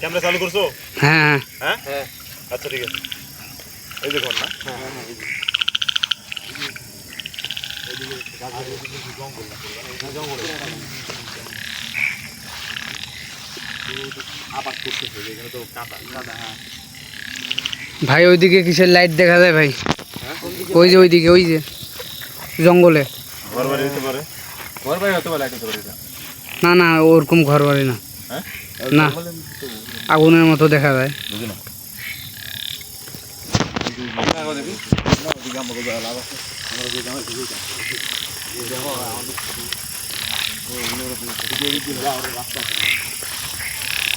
Camera চালু করছো? হ্যাঁ হ্যাঁ হ্যাঁ আচ্ছা ঠিক আছে। এই দেখুন না ভাই ওইদিকে কিসের লাইট দেখা যায় ভাই? ওই যে ওইদিকে ওই যে জঙ্গলে। ঘর বাড়ি হতে পারে, ঘর বাড়ি হতে পারে, লাইট হতে পারে। না না ওরকম ঘর বাড়ি না, হ্যাঁ না আগুনের মতো দেখা যায়। বুঝি না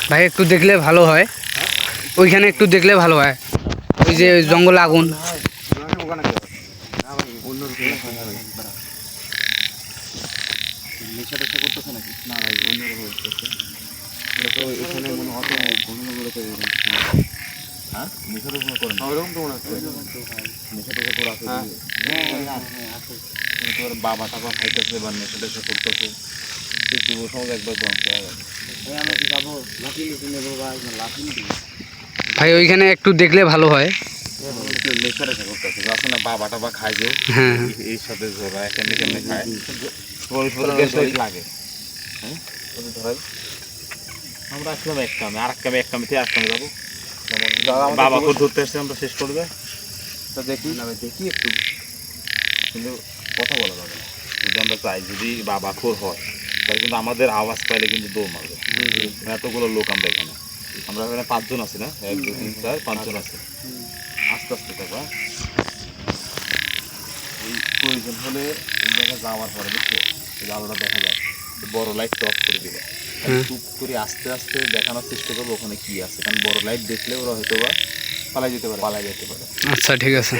ভাই একটু দেখলে ভালো হয়, ওইখানে একটু দেখলে ভালো হয়, ওই যে জঙ্গলে আগুন। বাবা টাবা খাইতেছে বা নেশা টেশা করতেছে, যুব সমাজ একবার ভাই ওইখানে একটু দেখলে ভালো হয়। নেশা টেশা করতেছে আছে না, বাবা টাবা খায় যে হ্যাঁ এই সাথে জোড়া কেমনি কেমনি খায় লাগে। হ্যাঁ ধরাই আমরা আসলাম এক কামে, আর এক কামে, এক কামে থেকে আর কামে যাবো। বাবাকে ধরতে আসছে, আমরা শেষ করবে তা দেখি দেখি একটু, কিন্তু কথা বলা যাবে না। যদি আমরা চাই যদি বাবা খোর হয় তাহলে কিন্তু আমাদের আওয়াজ পাইলে কিন্তু দৌড় মারবে। এতগুলো লোক আমরা এখানে, আমরা এখানে 5 জন আছি না, 1 2 3 4 5 জন আছে। আস্তে আস্তে থাকবা, এই প্রয়োজন হলে এই জায়গায় যাওয়ার পরে বুঝছো এই আলোটা দেখা যায়, বড় লাইট অফ করে দিবে, চুপ করে আস্তে আস্তে দেখানোর চেষ্টা করবো ওখানে কি আছে, কারণ বড় লাইট দেখলে ওরা হয়তো বা পালাই যেতে পারে। আচ্ছা ঠিক আছে।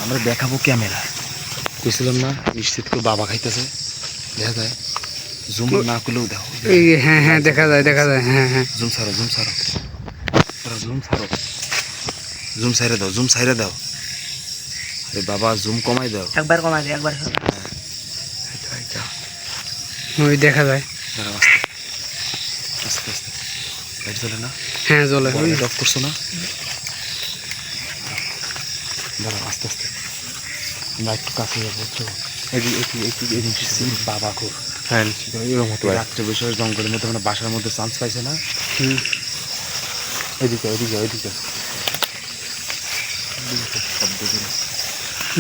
আমরা দেখাবো ক্যামেরা, বুঝছিলাম না নিশ্চিত করে বাবা খাইতেছে দেখা যায়, জুম না করলেও দেখো। হ্যাঁ হ্যাঁ দেখা যায় দেখা যায়, হ্যাঁ হ্যাঁ জুম ছাড়ো জুম ছাড়ো জুম ছাড়ো, জুম সাইরে দাও, জুম সাইরে দাও। আরে বাবা জুম কমাই দাও, একবার কমাই দে একবার। ওই দেখা যায় আস্তে আস্তে লাইট জ্বলে না? হ্যাঁ জ্বলে। লাইট অফ করছো না? দাঁড়াও আস্তে আস্তে, আমরা একটু কাছে যাবো বুঝছো। বাবা খুব হ্যাঁ এরকম হতো রাত্রে বসে জঙ্গলের মধ্যে মানে বাসার মধ্যে চান্স পাইছে না। এদিকে এদিকে এদিকে শব্দ করে।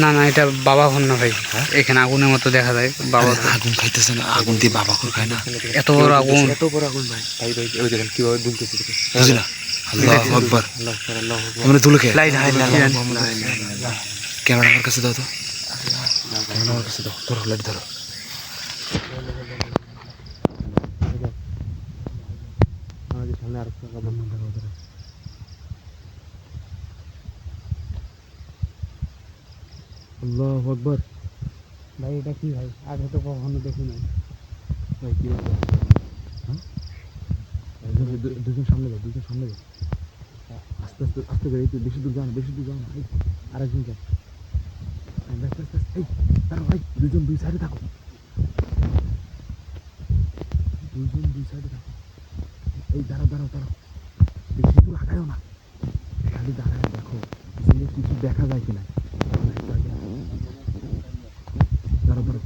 না না এটা বাবা ঘর না ভাই, এখানে আগুনের মতো দেখা যায়। বাবা আগুন খাইতেছে না, আগুন দিয়ে বাবা ঘর খায় না? এত বড় আগুন, এত বড় আগুন ভাই। ভাই ভাই ওই দেখেন কিভাবে দুলতেছে, বুঝি না? আল্লাহু আকবার, আমরা তুলে খেয়ে ক্যামেরা আমার কাছে দাও তো, ক্যামেরা আমার কাছে দাও, ধরো লাইট ধরো। সামনে আর আল্লাহু আকবার। ভাই এটা কি ভাই, আগে তো কখনো দেখি নাই। ভাই কি হলো? হ্যাঁ দুজন সামনে যাও, দুজন সামনে যাও, আস্তে আস্তে আস্তে যাও, বেশি দূর যাও না, বেশি দূর যাও না। আরেকজন যাও, আস্তে আস্তে। এই দাঁড়াও ভাই, দুজন দুই সাইডে থাকো, দুজন দুই সাইডে থাকো। এই দাঁড়াও দাঁড়াও দাঁড়াও, বেশি দূর আগায়ও না, খালি দাঁড়ায় দেখো কিছু দেখা যায় কিনা। দাঁড়াও দাঁড়াও,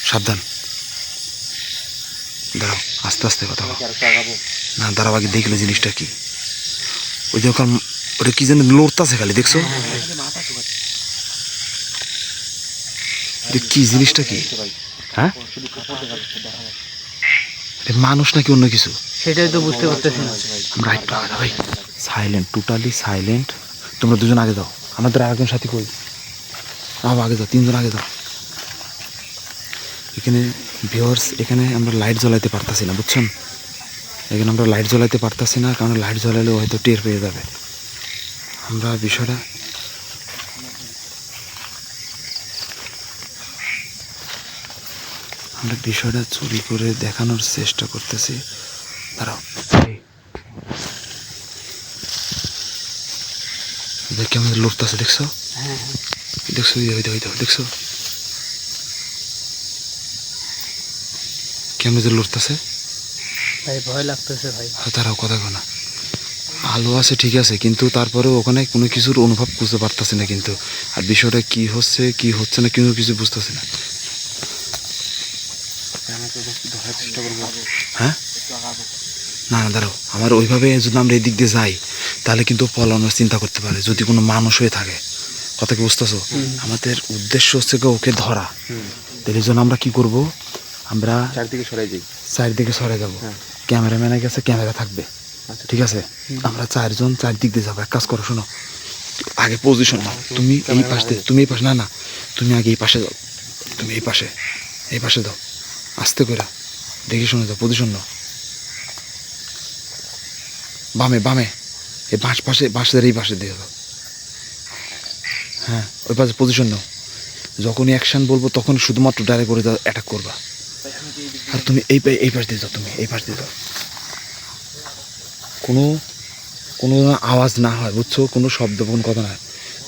সাবধান, দাঁড়াও আস্তে আস্তে কথা বলো। না দাঁড়াও আগে দেখলে জিনিসটা কি। ওই যে ওখানে ওটা কি যেন লড়তাছে খালি, দেখছো? এটা কি জিনিসটা কি? হ্যাঁ, এটা মানুষ নাকি অন্য কিছু? সেটাই তো বুঝতে পারতেছি না। আমরা একটু আগে ভাই, সাইলেন্ট, টোটালি সাইলেন্ট। তোমরা দুজন আগে দাও, আমাদের আরেকজন সাথী কই? আগে দাও, তিনজন আগে দাও। এখানে ভিউয়ার্স, এখানে আমরা লাইট জ্বলাইতে পারতাছি না, বুঝছেন? এখানে আমরা লাইট জ্বলাইতে পারতাছি না, কারণ লাইট জ্বলালে হয়তো টের পেয়ে যাবে। আমরা বিষয়টা চুরি করে দেখানোর চেষ্টা করতেছি। দাঁড়াও, দেখ কেমন লড়তেছে, দেখছো? দেখছো, দেখছো কেমন যে লড়তেছে? ভাই ভয় লাগতেছে ভাই। তারাও কথা না, আলো আছে ঠিক আছে, কিন্তু তারপরেও ওখানে কোনো কিছুর অনুভব বুঝতে পারতেছে না কিন্তু। আর বিষয়টা কি হচ্ছে কি হচ্ছে না কোনো কিছু বুঝতেছে না। হ্যাঁ, না না দাঁড়াও, আমার ওইভাবে যদি আমরা এদিক দিয়ে যাই তাহলে কিন্তু পলানোর চিন্তা করতে পারে, যদি কোনো মানুষ হয়ে থাকে। কথা কি বুঝতেছো? আমাদের উদ্দেশ্য হচ্ছে ওকে ধরা। তাহলে জন্য আমরা কি করব, আমরা চারদিকে সরে যাবো। ক্যামেরাম্যানের কাছে ক্যামেরা থাকবে, ঠিক আছে? আমরা চারজন চারদিক দিয়ে যাবো। এক কাজ করো, শোনো, আগে পজিশন নাও। তুমি এই পাশ দিয়ে, তুমি এই পাশে, না না তুমি আগে এই পাশে যাও, তুমি এই পাশে দাও, আস্তে করে দেখি শুনে যাও, পজিশন নাও। বামে এই বাঁশের এই পাশে দিয়ে দাও। হ্যাঁ, ওই পাশে পজিশন নাও। যখনই অ্যাকশন বলবো তখন শুধুমাত্র ডাইরেক্ট করে অ্যাটাক করবা। আর তুমি এই পাশ দিয়ে যাও, তুমি এই পাশ দিয়ে যাও, কোনো আওয়াজ না হয়, বুঝছো? কোনো শব্দ, কোনো কথা না।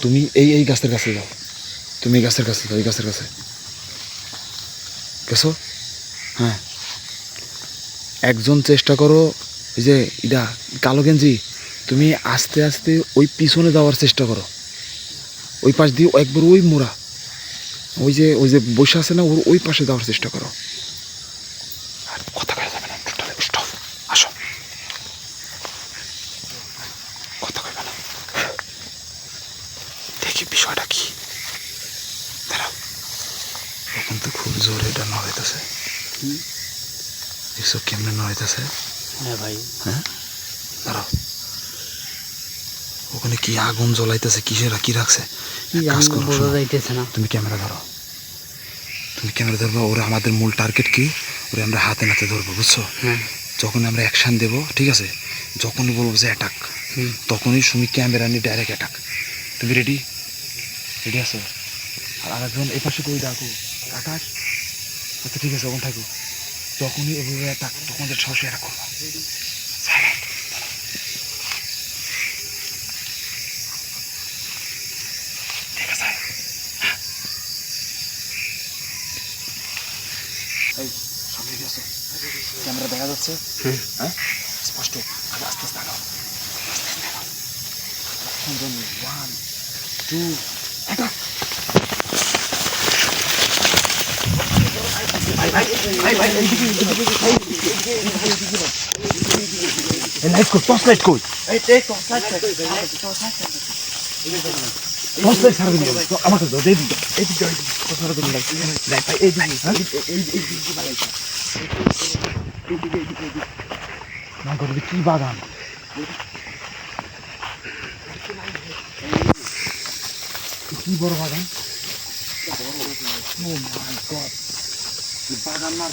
তুমি এই গাছের কাছে যাও, তুমি এই গাছের কাছে যাও, এই গাছের কাছে গেছো? হ্যাঁ, একজন চেষ্টা করো, এই যে ইদা কালো গেঞ্জি, তুমি আস্তে আস্তে ওই পিছনে যাওয়ার চেষ্টা করো, ওই পাশ দিয়ে একবার ওই মোড়া, ওই যে বসে আছে না, ওই পাশে যাওয়ার চেষ্টা করো। আর কথা কয়া যাবে না, টোটালি স্টপ। আসো, কথা কইবে না, দেখি বিষয়টা কি। দাঁড়াও, এখন তো খুব জোরে এটা নড়াইতেছে, দেখছো কেমনে নড়াইতেছে? হ্যাঁ ভাই। হ্যাঁ, দাঁড়াও, ওখানে কি আগুন জ্বলাইতেছে, কিসেরা কি রাখছে? কাজ করো, তুমি ক্যামেরা ধরো, তুমি ক্যামেরা ধরবো। ওরা আমাদের মূল টার্গেট কি, ওরা আমরা হাতে নাতে ধরবো, বুঝছো? যখন আমরা অ্যাকশান দেবো, ঠিক আছে, যখনই বলবো যে অ্যাটাক, তখনই তুমি ক্যামেরা নিয়ে ডাইরেক্ট অ্যাটাক। তুমি রেডি আছো? আর আরেকজন এই পাশে কই ডাকো, আকাশ। আচ্ছা ঠিক আছে, ওখানে থাকো। যখনই এভাবে অ্যাটাক, তখন যে সরাসরি অ্যাটাক করবা। ঠিক আছে, ক্যামেরা দেখা যাচ্ছে? হ্যাঁ, স্পষ্ট। আস্তে আস্তে আগাও, আস্তে আস্তে। 1 2 অ্যাটাক। লাইট কই, টর্চ লাইট কই? টর্চ লাইট সারা দিন আমাকে দাও, এই দিকে সারা দিন লাইট ভাই, এই দিকে না করবি কি বাগান, কি বড় বাগান, ও মাই গড, বাগান না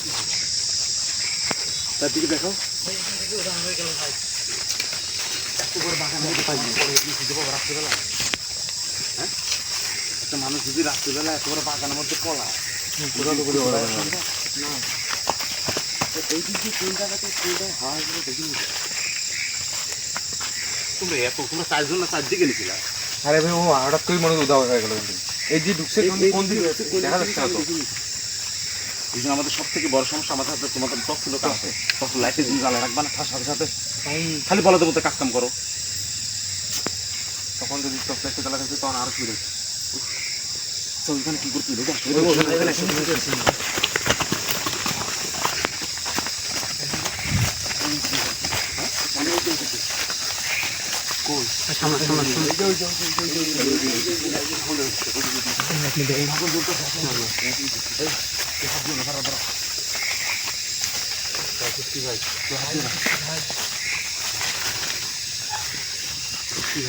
তার দিকে দেখো, এত বড় বাগান রাত্রিবেলা। হ্যাঁ, একটা মানুষ যদি রাত্রিবেলা এত বড় বাগানের মধ্যে পলা, এই দিক দিয়ে কোন জায়গাতে হাওয়া দেখি তোমরা চারজন না চারদিকে গেছিলা? আরে ভাই, ও হঠাৎ করে মনে উদাও হয়ে গেল। এই যে ঢুকছে কোন দিকে দেখা যাচ্ছে না তো। এই জন্য আমাদের সব থেকে বড় সমস্যা, আমাদের হাতে তোমাদের টক ছিল, আছে টক লাইটের জিনিস জ্বালা রাখবা না, তার সাথে সাথে খালি বলাতে বলতে কাজ কাম করো। তখন যদি টক লাইটে জ্বালা থাকছে তখন আরো সুবিধা। তো ওইখানে কি করতে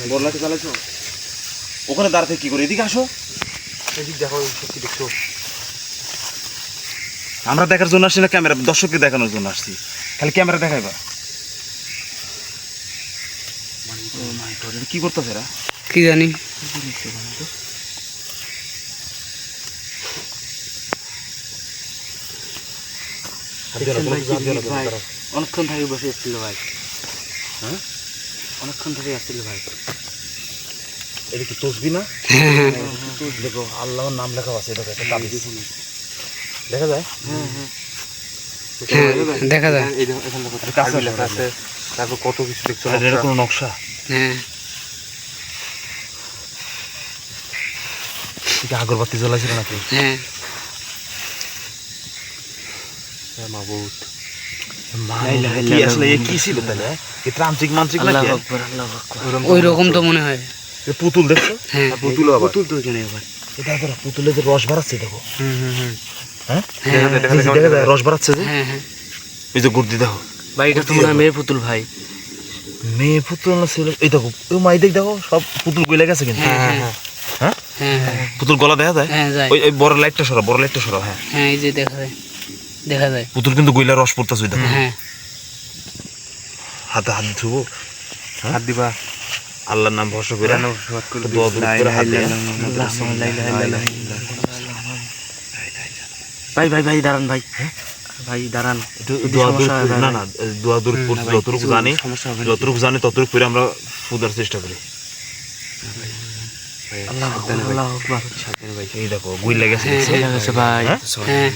বললাতে চালাইছো ওখানে দাঁড়াতে কি করে এদিকে আসো এদিক দেখো কি দেখছো আমরা দেখার জন্য আসছি না ক্যামেরা দর্শককে দেখানোর জন্য আসছি খালি ক্যামেরা দেখাইবা কি করতেছে এরা কি জানি অনেকক্ষণ থেকে বসে এসেছিল ভাই হ্যাঁ অনেকক্ষণ থেকে আসছিল ভাই এটা কি তসবি না দেখো আল্লাহর নাম লেখা আছে দেখো একটা তাবিজ দেখা যায় দেখা যায় এই দেখো এখানে দেখো কাছে লেখা আছে তারপর কত কিছু দেখছো এটা কোনো নকশা হ্যাঁ এটা আগরবাতি জ্বলাইছিল নাকি হ্যাঁ মাবুত কি আসলে এ কি ছিল তাহলে এ তান্ত্রিক মানত্রিক নাকি ওই রকম তো মনে হয় এ পুতুল দেখছো হ্যাঁ পুতুল আবার পুতুল তো জানি আবার এটা দেখো পুতুলে যে রস বাড়াচ্ছে দেখো হ্যাঁ হ্যাঁ দেখা যায় রস বাড়াচ্ছে যে হ্যাঁ হ্যাঁ এই যে গুড়দি দেখো ভাই এটা তো মনে হয় মেয়ে পুতুল ভাই মেয়ে পুতুল না ছিল এই দেখো ওই মাই দেখো সব পুতুল গলে গেছে কিন্তু হ্যাঁ হ্যাঁ হ্যাঁ হ্যাঁ পুতুল গলা দেখা যায় হ্যাঁ যায় ওই বড় লাইটটা সরাও হ্যাঁ হ্যাঁ এই যে দেখা যায় পুতুল কিন্তু গইলা রস পড়তেছে দেখো হ্যাঁ হাতে হাত ধুবো হাত দিবা আল্লাহর নাম ভরসা করে দোয়া দরুদ করে হাত দিয়ে ভাই দাঁড়ান ভাই ভাই দাঁড়ান একটু দোয়া দরুদ করে- না দোয়া দরুদ পড়তে যতটুকু জানি ততটুকু করে আমরা ফুদার চেষ্টা করি এই দেখো গুইলা গেছে দেখছো? ভাই হ্যাঁ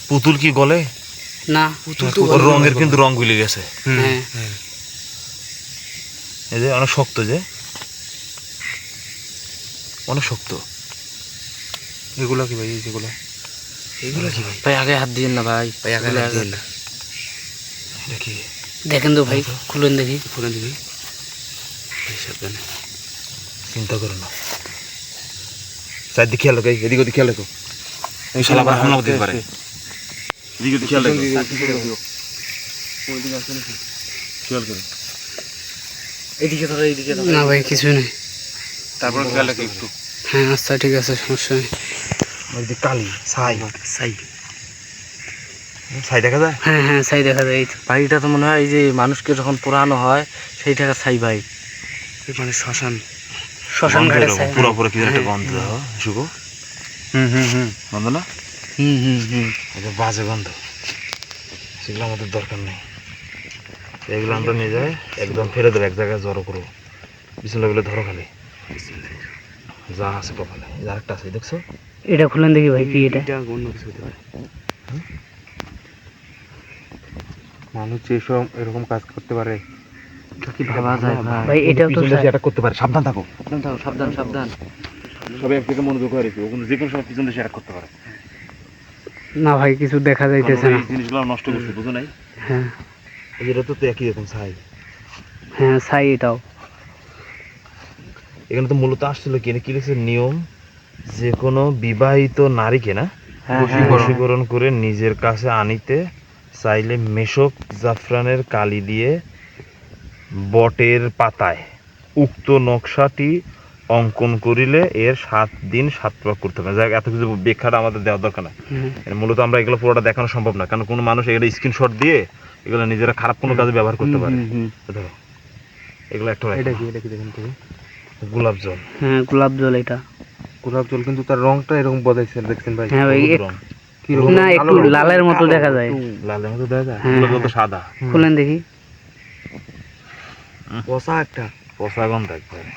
পুতুল কি গলে না পুতুল তো ওর রঙের কিন্তু রং গুলে গেছে হ্যাঁ এই যে অনেক শক্ত যে অনেক শক্ত এগুলো কি ভাই যেগুলো এইগুলো কি ভাই ভাই আগে হাত দিন না ভাই আগে হাত দিয়েন না। এটা কি দেখেন তো ভাই খুলেন দেখি সাবধানে চিন্তা করো না চারদিকে খেয়াল রাখো এদিক ওদিক খেয়াল রাখো এই শালা আবার হামলা করতে পারে এদিক ওদিক খেয়াল রাখো খেয়াল করো না ভাই কিছু নেই তারপর খেয়াল রাখো একটু হ্যাঁ আচ্ছা ঠিক আছে সমস্যা নেই ওইদিকে কালি ছাই ছাই দেখা যায় হ্যাঁ হ্যাঁ ছাই দেখা যায় এই তো বাড়িটা তো মনে হয় এই যে মানুষকে যখন পোড়ানো হয় সেই টাকা ছাই ভাই মানে শ্মশান গন্ধ ঘাটে এরকম, ছাই পুরোপুরি কি একটা গন্ধ দেখো শুভ গন্ধ না এটা বাজে গন্ধ সেগুলো আমাদের দরকার নেই এগুলো আমরা নিয়ে যাই একদম ফেলে দেবো এক জায়গায় জড়ো করবো বিছানাগুলো ধরো খালি যা আছে কপালে এই আরেকটা আছে দেখছো এটা খুলেন দেখি ভাই কি এটা অন্য কিছু হতে পারে মানুষ যেসব এরকম কাজ করতে পারে কি ভাবা যায় ভাই এটাও তো পিছন দিয়ে attack করতে পারে সাবধান থাকো সাবধান সবাই একদিকে মনোযোগ করে রেখো ওখানে যে কোনো সময় পিছন দিয়ে attack করতে পারে না ভাই কিছু দেখা যাইতেছে না এই জিনিসগুলো নষ্ট করছে বুঝো নাই হ্যাঁ এই যেটা তো একই রকম ছাই হ্যাঁ ছাই এটাও এখানে তো মূলত আসছিল কি কি লিখছে নিয়ম যে কোনো বিবাহিত নারীকে না বশীকরণ করে নিজের কাছে আনিতে চাইলে মেশক জাফরানের কালি দিয়ে বটের পাতায় উক্ত নকশাটি অঙ্কন করিলে এর 7 দিন 7 প্রয়োগ করতে হবে যাক এত কিছু ব্যাখ্যাটা আমাদের দেওয়ার দরকার না মূলত আমরা এগুলো পুরোটা দেখানো সম্ভব না কারণ কোনো মানুষ এগুলো স্ক্রিনশট দিয়ে এগুলো নিজেরা খারাপ কোনো কাজে ব্যবহার করতে পারে ধরো এগুলো একটা এটা কি দেখেন তুমি গোলাপ জল হ্যাঁ গোলাপ জল এটা গোলাপ জল কিন্তু তার রংটা এরকম বদলাইছে দেখছেন ভাই হ্যাঁ ভাই হলুদ রং। কি রকম না একটু লালের মতো দেখা যায় লালের মতো দেখা যায় হ্যাঁ, গোলাপ জল তো সাদা খুলেন দেখি পচা একটা পচা গন্ধ একবারে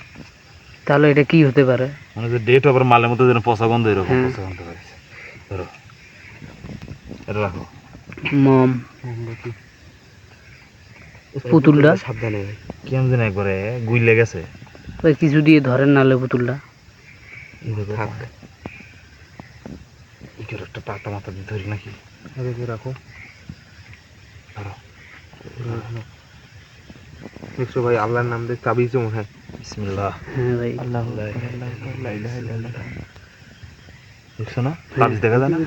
তাহলে এটা কি হতে পারে মানে যে ডেট আবার মালের মতো যেন পচা গন্ধ এরকম হ্যাঁ। পচা গন্ধ পাইছে ধরো এটা রাখো মম মোমবাতি পুতুলটা সাবধানে ভাই কেমন যেন একবারে গুইলে গেছে ভাই কিছু দিয়ে ধরেন নালে পুতুলটা থাক এটার একটা পাতা মাথা দিয়ে ধরি নাকি এদিকে রাখো ধরো দেখছো ভাই আল্লাহর নাম দিয়ে চাবিয়েছে মনে হয়। বিসমিল্লাহ। হ্যাঁ ভাই দেখছো না তাবিজ দেখা যায় না?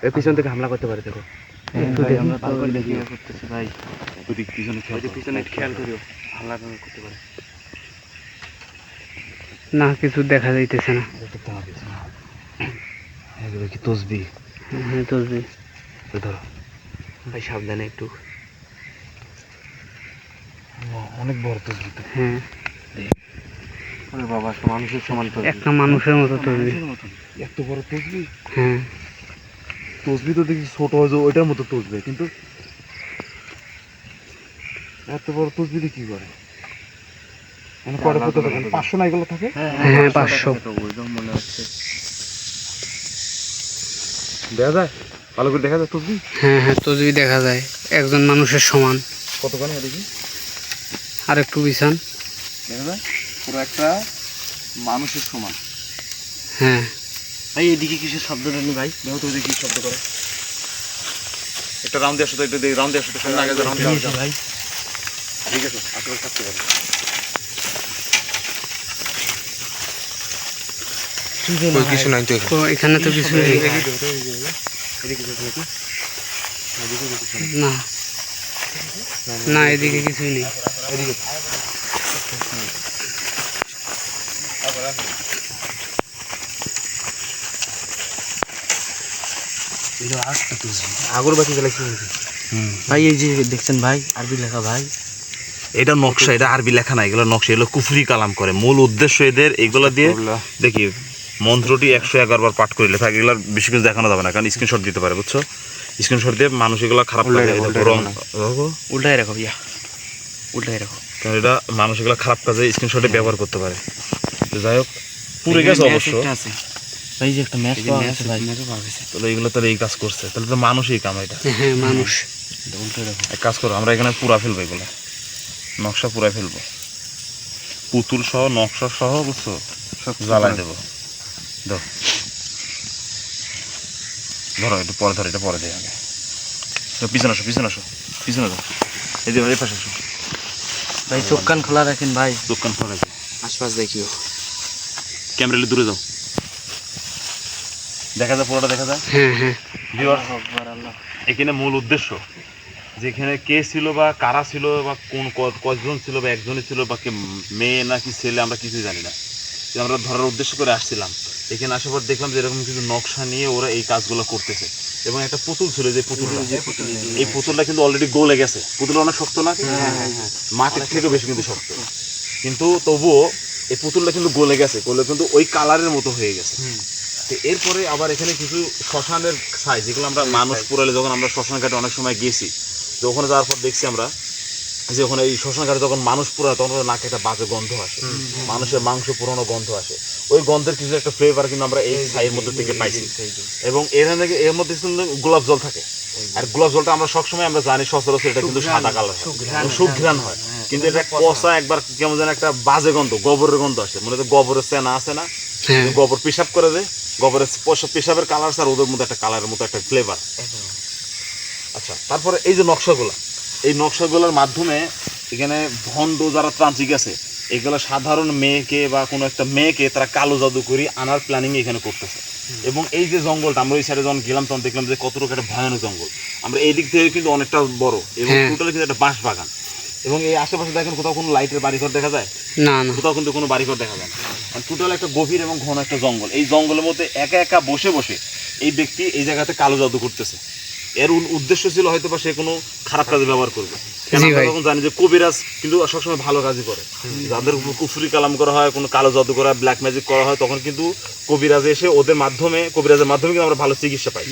এর পিছন থেকে হামলা করতে পারে দেখো। একটু দেখি। আমরা তারপরে দেখি করতেছি ভাই। ওদিক পিছনে খেয়াল করো। পিছনে খেয়াল করিও, হামলা করতে পারে। না কিছু দেখা যাইতেছে না। দেখো তাবিজ না। এগুলো কি তসবিহ? হ্যাঁ তসবি। এই ধরো। ভাই সাবধানে একটু। অনেক বড় তসবিহ তো। হ্যাঁ ওরে বাবা, মানুষের সমান তো। একটা মানুষের মতো তসবি। এত বড় তসবিহ? হ্যাঁ তসবিহ তো দেখি ছোট হয় যে ওইটার মতো তসবিহ, কিন্তু এত বড় তসবিহ দিয়ে কি করে? মানে কত কত টাকা? 500 না এগুলো থাকে? হ্যাঁ 500। মনে হচ্ছে দেখা যায়? ভালো করে দেখা যায় তসবিহ? হ্যাঁ হ্যাঁ তসবি দেখা যায়, একজন মানুষের সমান। কতখানি দেখি? আর একটু বিছান। দেখা যায়? পুরো একটা মানুষের সমান। হ্যাঁ ভাই এদিকে কিসের শব্দ জানি ভাই? দেখো তো দেখি শব্দ করে। একটা রাউন্ড দিয়ে আসো তো, একটু রাউন্ড দিয়ে আসো তো, সামনে আগে রাউন্ড দিয়ে আসো ভাই ঠিক আছে, আসলে থাকতে পারে। কই কিছু নাই তো এখানে। তো এখানে তো কিছু নেই। না না এদিকে কিছুই নেই। আগরবাতি জ্বালাইছি ভাই এই যে দেখছেন ভাই আরবি লেখা ভাই। এটা নকশা, এটা আরবি লেখা না, এগুলো নকশা, এগুলো কুফরি কালাম করে। মূল উদ্দেশ্য এদের এগুলো দিয়ে দেখি মন্ত্রটি 111 বার পাঠ করিলে থাকে। এগুলো বেশি কিছু দেখানো যাবে না, কারণ স্ক্রিনশট দিতে পারে, বুঝছো? স্ক্রিনশট দিয়ে মানুষ এগুলো খারাপ কাজে রং উল্টাই রাখো ইয়া, উল্টাই রাখো। কারণ এটা মানুষ এগুলো খারাপ কাজে স্ক্রিনশটে ব্যবহার করতে পারে। তো যাই হোক, পুরো গেছে অবশ্য। ভাই যে একটা ম্যাচ পাওয়া গেছে ভাই। তাহলে এগুলো তাহলে এই কাজ করছে, তাহলে তো মানুষই কাম এটা। হ্যাঁ মানুষ। উল্টাই রাখো। এক কাজ করো, আমরা এখানে পুরা ফেলবো, এগুলো নকশা পুরা ফেলবো, পুতুল সহ নকশা সহ, বুঝছো? সব জ্বালাই দেবো। দাও ধরো, একটু পরে ধরো, এটা পরে দেয় আগে। তো পিছনে আসো, পিছনে আসো, পিছনে যাও, এই যে এই পাশে আসো। ভাই চোখ কান খোলা রাখেন ভাই। দোকান খোলা আছে, আশপাশ দেখিও। ক্যামেরা দূরে যাও, দেখা যায় পুরোটা দেখা যায়। হ্যাঁ হ্যাঁ এখানে মূল উদ্দেশ্য যেখানে কে ছিল বা কারা ছিল বা কোন কজন ছিল বা একজনই ছিল বা কে মেয়ে নাকি ছেলে আমরা কিছুই জানি না। কিন্তু আমরা ধরার উদ্দেশ্য করে আসছিলাম। এখানে আসার পর দেখলাম যে এরকম কিছু নকশা নিয়ে ওরা এই কাজগুলো করতেছে। এবং একটা পুতুল ছিল, যে পুতুলটা, এই পুতুলটা কিন্তু অলরেডি গলে গেছে। পুতুলটা অনেক শক্ত না, মাটির থেকেও বেশি কিন্তু শক্ত, কিন্তু তবুও এই পুতুলটা কিন্তু গলে গেছে, গলে কিন্তু ওই কালারের মতো হয়ে গেছে। তো এরপরে আবার এখানে কিছু শ্মশানের ছাই, যেগুলো আমরা মানুষ পুরালে যখন আমরা শ্মশান ঘাটে অনেক সময় গেছি, তো ওখানে যাওয়ার পর দেখছি আমরা যে ওখানে এই শ্মশান ঘাটে যখন মানুষ পুরায় তখন নাকে একটা বাজে গন্ধ আসে, মানুষের মাংস পুরানো গন্ধ আসে। ওই গন্ধের কিছু একটা ফ্লেভার কিন্তু আমরা এই ছাইয়ের মধ্যে থেকে পাইছি। এবং এখানে এর মধ্যে কিন্তু গোলাপ জল থাকে, আর গোলাপ জলটা আমরা সবসময় আমরা জানি সচরাচর এটা কিন্তু সাদা কালার, সুঘ্রাণ হয়, কিন্তু এটা কষা একবার কেমন যেন একটা বাজে গন্ধ, গোবরের গন্ধ আসে। মনে হয় গোবরের চেনা আছে না, গোবর পেশাব করে দেয়, গোবরের পেশাবের কালার আর ওদের মধ্যে একটা কালারের মতো একটা ফ্লেভার। আচ্ছা, তারপরে এই যে নকশাগুলা, এই নকশাগুলোর মাধ্যমে এখানে ভণ্ড যারা ত্রান্ত্রিক আছে, এগুলো সাধারণ মেয়েকে বা কোনো একটা মেয়েকে তারা কালো জাদু করে আনার প্ল্যানিং এখানে করতেছে। এবং এই যে জঙ্গলটা আমরা ওই সাইডে যখন গেলাম তখন দেখলাম যে কতটুকু একটা ভয়ানক জঙ্গল। আমরা এই দিক থেকে কিন্তু অনেকটা বড় এবং টোটালি কিন্তু একটা বাঁশ বাগান। এবং এই আশেপাশে দেখেন কোথাও কোনো লাইটের বাড়িঘর দেখা যায় না, না কোথাও কিন্তু কোনো বাড়িঘর দেখা যায় না। টোটাল একটা গভীর এবং ঘন একটা জঙ্গল। এই জঙ্গলের মধ্যে একা একা বসে বসে এই ব্যক্তি এই জায়গাতে কালো জাদু করতেছে। এর উদ্দেশ্য ছিল হয়তো বা সে কোনো খারাপ কাজে ব্যবহার করবে। আমরা তখন জানি যে কবিরাজ কিন্তু সবসময় ভালো কাজই করে। যাদের উপর কুফরি কালাম করা হয়, কোনো কালো জাদু করা, ব্ল্যাক ম্যাজিক করা হয়, তখন কিন্তু কবিরাজ এসে ওদের মাধ্যমে, কবিরাজের মাধ্যমে কিন্তু আমরা ভালো চিকিৎসা পাই।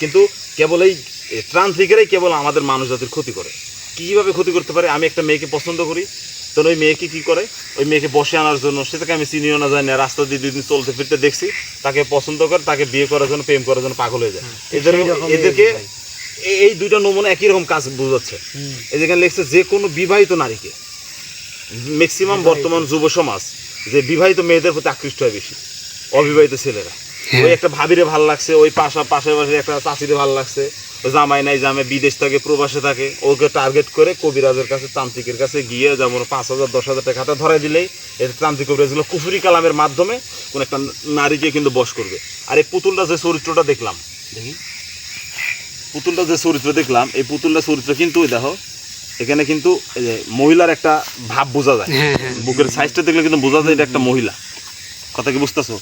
কিন্তু কেবল এই ত্রান্ত্রিকেরাই কেবল আমাদের মানুষ জাতির ক্ষতি করে। কীভাবে ক্ষতি করতে পারে? আমি একটা মেয়েকে পছন্দ করি, তখন ওই মেয়েকে কী করে, ওই মেয়েকে বসে আনার জন্য, সেটাকে আমি চিনিও না জানি না, রাস্তা দিয়ে 2 দিন চলতে ফিরতে দেখছি, তাকে পছন্দ করে, তাকে বিয়ে করার জন্য, প্রেম করার জন্য পাগল হয়ে যায়। এদেরকে এই দুইটা নমুনা একই রকম কাজ বোঝাচ্ছে। এই যেখানে লিখছে যে কোনো বিবাহিত নারীকে, ম্যাক্সিমাম বর্তমান যুব সমাজ যে বিবাহিত মেয়েদের প্রতি আকৃষ্ট হয় বেশি, অবিবাহিত ছেলেরা। ওই একটা ভাবিরে ভালো লাগছে, ওই পাশে একটা চাচিরে ভালো লাগছে, জামাই নাই, জামাই বিদেশ থাকে, প্রবাসে থাকে, ওকে টার্গেট করে কবিরাজের কাছে, তান্ত্রিকের কাছে গিয়ে যেমন 5,000 10,000 টাকা হাতে ধরাই দিলেই এই তান্ত্রিক কবিরাজগুলো কুফরি কালামের মাধ্যমে কোন একটা নারীকে কিন্তু বশ করবে। আর এই পুতুলটা যে চরিত্রটা দেখলাম, দেখি পুতুলটা যে চরিত্র দেখলাম, এই পুতুলটা চরিত্র কিন্তু দেখো এখানে কিন্তু এই যে মহিলার একটা ভাব বোঝা যায়, বুকের সাইজটা দেখলে কিন্তু বোঝা যায় এটা একটা মহিলা। কথা কি বুঝতেছো?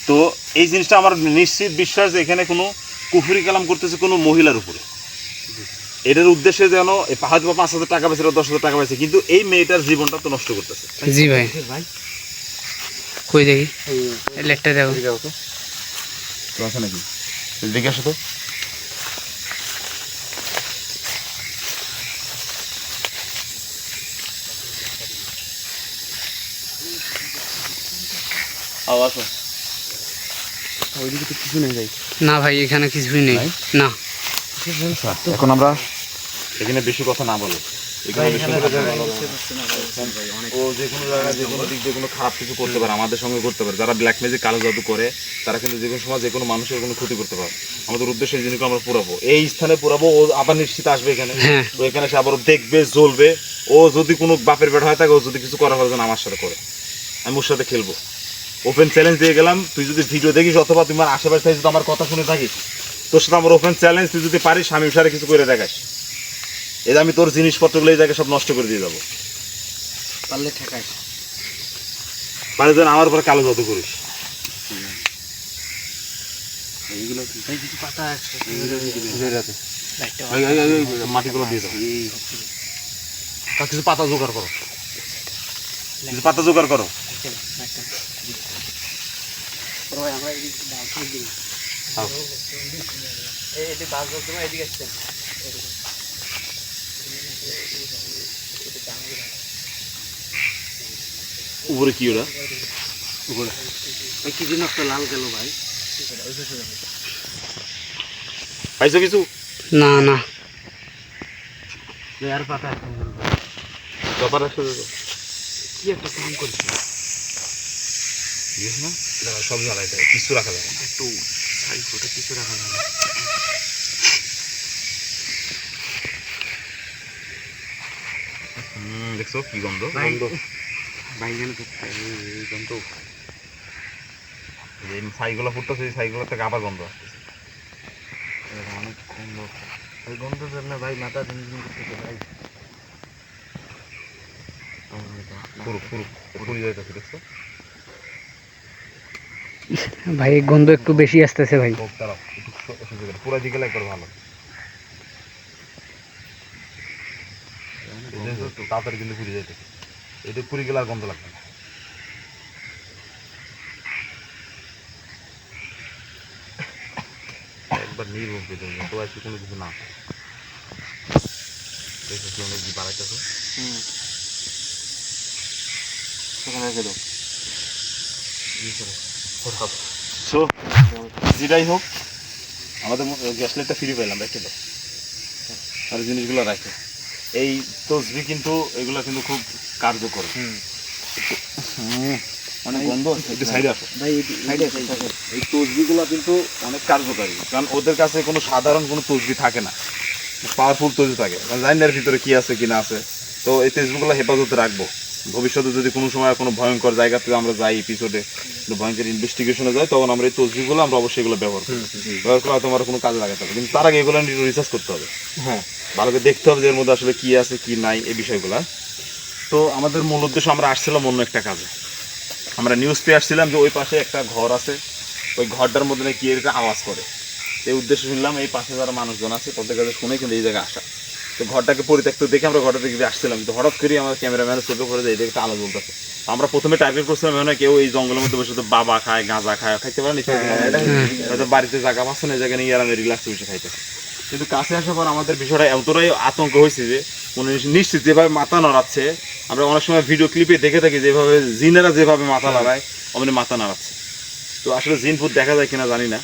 তো এই জিনিসটা আমার নিশ্চিত বিশ্বাস যে এখানে কোনো কুফরি কালাম করতেছে কোনো মহিলার উপরে। এটার উদ্দেশ্যে যেন হয়তো 5,000 টাকা পাইছে, 10,000 টাকা পাইছে, কিন্তু এই মেয়েটার জীবনটা তো নষ্ট করতেছে। জি ভাই, কই দেখি লেটটা দেখো তো আছে নাকি দেখে আসো তো। আসো, ওইদিকে তো কিছু নেই ভাই। না ভাই, এখানে কিছুই নেই। না, এখন আমরা এখানে বেশি কথা না বলে, এখানে বেশি কথা না বলে। ও যে কোনো জায়গায় যে কোনো দিক দিয়ে কোনো খারাপ কিছু করতে পারে, আমাদের সঙ্গে করতে পারে। যারা ব্ল্যাক ম্যাজিক কালো জাদু করে তারা কিন্তু যে কোনো সময় যে কোনো মানুষের কোনো ক্ষতি করতে পারে। আমাদের উদ্দেশ্য এই জিনিসগুলো আমরা পুরাবো, এই স্থানে পুরাবো। ও আবার নিশ্চিত আসবে এখানে, ও এখানে সে আবার দেখবে, জ্বলবে। ও যদি কোনো বাপের বেটা হয় থাকে, ও যদি কিছু করা হয় যেন আমার সাথে করে, আমি ওর সাথে খেলবো। ওপেন চ্যালেঞ্জ দিয়ে গেলাম, তুই যদি ভিডিও দেখিস অথবা তোমার আশেপাশে যদি আমার কথা শুনে থাকিস, তোর সাথে আমার ওপেন চ্যালেঞ্জ, তুই যদি পারিস স্বামীর সাথে কিছু করে দেখাস, এই আমি তোর জিনিসপত্রগুলো এই জায়গায় সব নষ্ট করে দিয়ে যাবো। পারলে ঠেকাই, পারে যেন আমার উপরে কালো জাদু করিস। এইগুলো কিছু পাতা মাটিগুলো দিয়ে দাও, কিছু পাতা জোগাড় করো, কিছু পাতা জোগাড় করো। উপরে কি ওরা কি দিন একটা লাল গেল ভাই, পাইছো কিছু? না না, আর পাতা ব্যাপার আছে কি একটা কাম করছে না, সব জ্বালাই দেয়, কিছু রাখা যাবে না। একটু সাইড ফটো কিছু রাখা যাবে না। দেখছো কি গন্ধ? বাইগান এই গন্ধ, এই ছাইগুলো ফুটতেছে, এই ছাইগুলো থেকে আবার গন্ধ আসতেছে। অনেক গন্ধ, ওই গন্ধ জন্য ভাই মাথা ঝিমঝিম করতেছে ভাই। ফুরুক ফুরুক ফুরি যাইতেছে, দেখছো? ভাই গন্ধ একটু বেশি আসতেছে ভাই। হোক তারা একটু সহ্য করে, পুরো দিকে একবার ভালো, তাড়াতাড়ি কিন্তু ফুরি যাইতেছে। এটা ফুরি গেলে আর গন্ধ লাগবে না। একবার নির্ভর পেতে হবে, তো আজকে কোনো কিছু না দেখো কি অনেক কি বাড়াইতেছে। সেখানে রেখে দাও। সো যেটাই হোক, আমাদের গ্যাস লাইটটা ফ্রি পেলাম, রেখে দাও। আর জিনিসগুলো রাখে, এই তসবি কিন্তু এগুলো কিন্তু খুব কার্যকর। অনেক গন্ধ, একটু সাইডে আসো। এই তসবিগুলো কিন্তু অনেক কার্যকারী, কারণ ওদের কাছে কোনো সাধারণ কোনো তসবি থাকে না, পাওয়ারফুল তসবি থাকে। জানি না এর ভিতরে কি আছে কি না আছে। তো এই তসবিগুলো হেফাজতে রাখবো, ভবিষ্যতে যদি কোনো সময় কোনো ভয়ঙ্কর জায়গাতে আমরা যাই, এপিসোডে ভয়ঙ্কর ইনভেস্টিগেশনে যাই, তখন আমরা এই তসবিগুলো আমরা অবশ্যই এগুলো ব্যবহার করি। ব্যবহার করে হয়তো আমার কোনো কাজে লাগাতে হবে, কিন্তু তার আগে এগুলো নিয়ে রিসার্চ করতে হবে। হ্যাঁ, ভালো করে দেখতে হবে যে এর মধ্যে আসলে কি আছে কি নাই, এই বিষয়গুলো। তো আমাদের মূল উদ্দেশ্য, আমরা আসছিলাম অন্য একটা কাজে। আমরা নিউজ পেয়ে আসছিলাম যে ওই পাশে একটা ঘর আছে, ওই ঘরটার মধ্যে নাকি এরকম আওয়াজ করে। এই উদ্দেশ্যে শুনলাম এই পাশে যারা মানুষজন আছে তাদের কাছে শুনে কিন্তু এই জায়গায় আসা। তো ঘরটাকে পরিত্যক্ত দেখে আমরা ঘরটা দেখে আসছিলাম, কিন্তু হঠাৎ করে আমাদের ক্যামেরাম্যানের চোখে পড়ে যায় এই দিকে আলো জ্বলতেছে। আমরা প্রথমে টার্গেট করছিলাম মানে কেউ এই জঙ্গলের মধ্যে বসে তো বাবা খায়, গাঁজা খায়, খাইতে পারে না, হয়তো বাড়িতে জায়গা পাচ্ছে না, এই জায়গায় নিয়ে আরামে রিল্যাক্স বসে খাইতেছে। কিন্তু কাছে আসার পর আমাদের বিষয়টা এতটাই আতঙ্ক হয়েছে যে মনে নিশ্চিত যেভাবে মাথা নাড়াচ্ছে, আমরা অনেক সময় ভিডিও ক্লিপে দেখে থাকি যেভাবে জিনেরা যেভাবে মাথা নাড়ায় অমনি মাথা নাড়াচ্ছে। তো আসলে জিন ভূত দেখা যায় কিনা জানি না,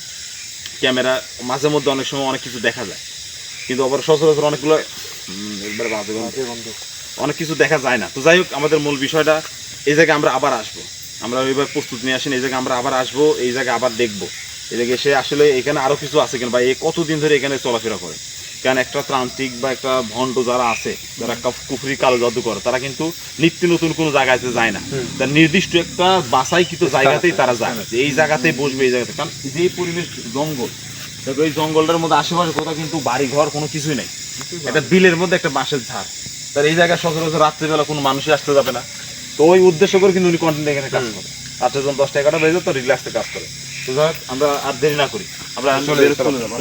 ক্যামেরা মাঝে মধ্যে অনেক সময় অনেক কিছু দেখা যায়, কিন্তু আবার সচরাচর অনেকগুলো একবার বাজে অনেক কিছু দেখা যায় না। তো যাই হোক, আমাদের মূল বিষয়টা এই জায়গায় আমরা আবার আসবো, আমরা ওইভাবে প্রস্তুত নিয়ে আসেন, এই জায়গায় আমরা আবার আসবো, এই জায়গায় আবার দেখবো এই জায়গায় সে আসলে এখানে আরও কিছু আছে কিনা, বা এ কতদিন ধরে এখানে চলাফেরা করে। কারণ একটা ত্রান্তিক বা একটা ভণ্ড যারা আছে, যারা একটা কুফরি কালো জাদু করে, তারা কিন্তু নিত্য নতুন কোনো জায়গায় যায় না, তার নির্দিষ্ট একটা বাছাইকৃত জায়গাতেই তারা যায়, যে এই জায়গাতেই বসবে, এই জায়গাতে। কারণ যে পরিবেশ জঙ্গল, দেখো এই জঙ্গলটার মধ্যে আশেপাশে কোথাও কিন্তু বাড়ি ঘর কোনো কিছুই নেই, একটা বিলের মধ্যে একটা বাঁশের ঝাড়, তার এই জায়গায় সচরাচর রাত্রিবেলা কোনো মানুষই আসতে যাবে না। তো ওই উদ্দেশ্য করে কিন্তু উনি কন্টিনিউ এখানে কাজ করে, রাত্রে যখন 10টা 11টা বেজে তো রিল্যাক্সে কাজ করে। তো যাই হোক, আমরা আর দেরি না করি, আমরা চলে যাবো।